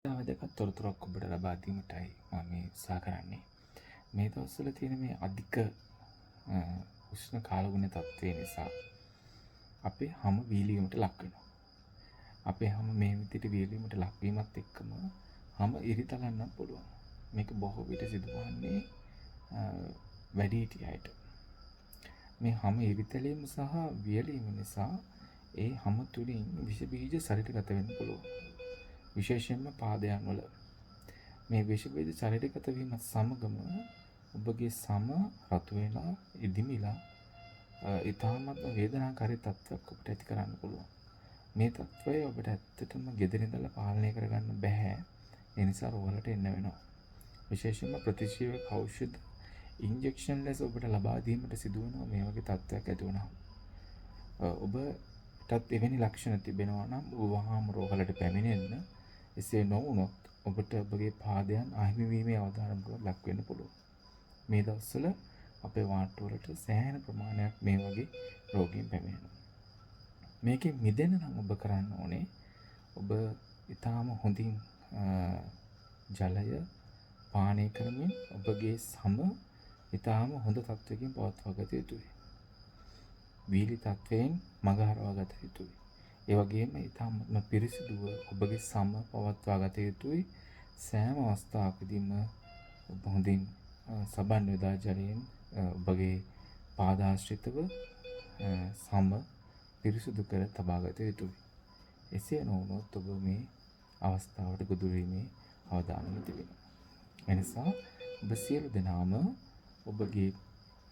වැදගත් තොරතුරක් ඔබට ලබා දීමටයි මම මේ උත්සාහ කරන්නේ. මේ දවස්වල තියෙන මේ අධික උෂ්ණ කාලගුණ තත්ත්වය නිසා අපේ හැම වීලීමට ලක් වෙනවා. අපේ හැම මේ විදිහට වීලීමට ලක්වීමත් එක්කම හැම ඉරිතලන්න පුළුවන්. මේක බොහෝ විට සිදුවන්නේ වැඩිහිටියන්ට. මේ හැම ඉරිතලීම සහ වියලීම නිසා ඒ හැම තුලින් විෂ බීජ ශරීරගත වෙන්න පුළුවන්. විශේෂයෙන්ම පාදයන් වල මේ විෂ බීජ ශරීරගත වීමත් සමගම ඔබගේ සම රතු වෙලා ඉදිමිලා ඊටමත් වේදනාකාරී තත්ත්වයක් ඔබට ඇති කරන්න පුළුවන්. මේ තත්ත්වය ඔබට ඇත්තටම gedara ඉඳලා පාලනය කරගන්න බෑ. ඒ නිසා රෝගවලට එන්න වෙනවා. විශේෂයෙන්ම ප්‍රතිජීවක ඖෂධ ඉන්ජෙක්ෂන් ලෙස ඔබට ලබා දීමට සිදු වෙනවා මේ වගේ තත්ත්වයක් ඇති වුණාම. ඔබටත් එවැනි ලක්ෂණ තිබෙනවා නම් ඔබ වහාම රෝගවලට පැමිණෙන්න. එසේ නොවුනොත් ඔබට ඔබගේ පාදයන් අහිමි වීමේ අවදානමකට ලක් වෙන්න පුළුවන්. මේ දවස්වල අපේ වාට්ටුවලට සෑහෙන ප්‍රමාණයක් මේ වගේ රෝගීන් පැමිණෙනවා. මේකෙන් මිදෙන්න නම් ඔබ කරන්න ඕනේ ඔබ ඊටාම හොඳින් ජලය පානය කරමින් ඔබගේ සම ඊටාම හොඳ තත්වයකින් පවත්වා ගත යුතුයි. වීලි තත්වයෙන් මඟ හරවා ගත යුතුයි. ඒ වගේම ඊටාම පිරිසිදුව ඔබගේ සම පවත්වා ගත යුතුයි. සෑම අවස්ථාවකදීම ඔබ හොඳින් සබන් යොදා ජලයෙන් ඔබගේ පාදාශ්‍රිතව සම පිරිසුදු කර තබා ගත යුතුයි. එසේ නොවුනොත් ඔබ මේ අවස්ථාවට ගොදුරු වීමේ අවදානම තිබෙනවා. එනිසා ඔබ සියලු දෙනාම ඔබගේ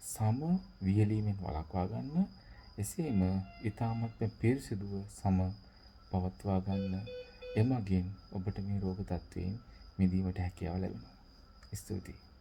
සම වියලීමෙන් වළක්වා ගන්න. එසේම ඊටමත් පිරිසිදුව සම පවත්වා ගන්න. එමගින් ඔබට මේ රෝග තත්ත්වයෙන් මිදීමට හැකියාව ලැබෙනවා. ස්තුතියි.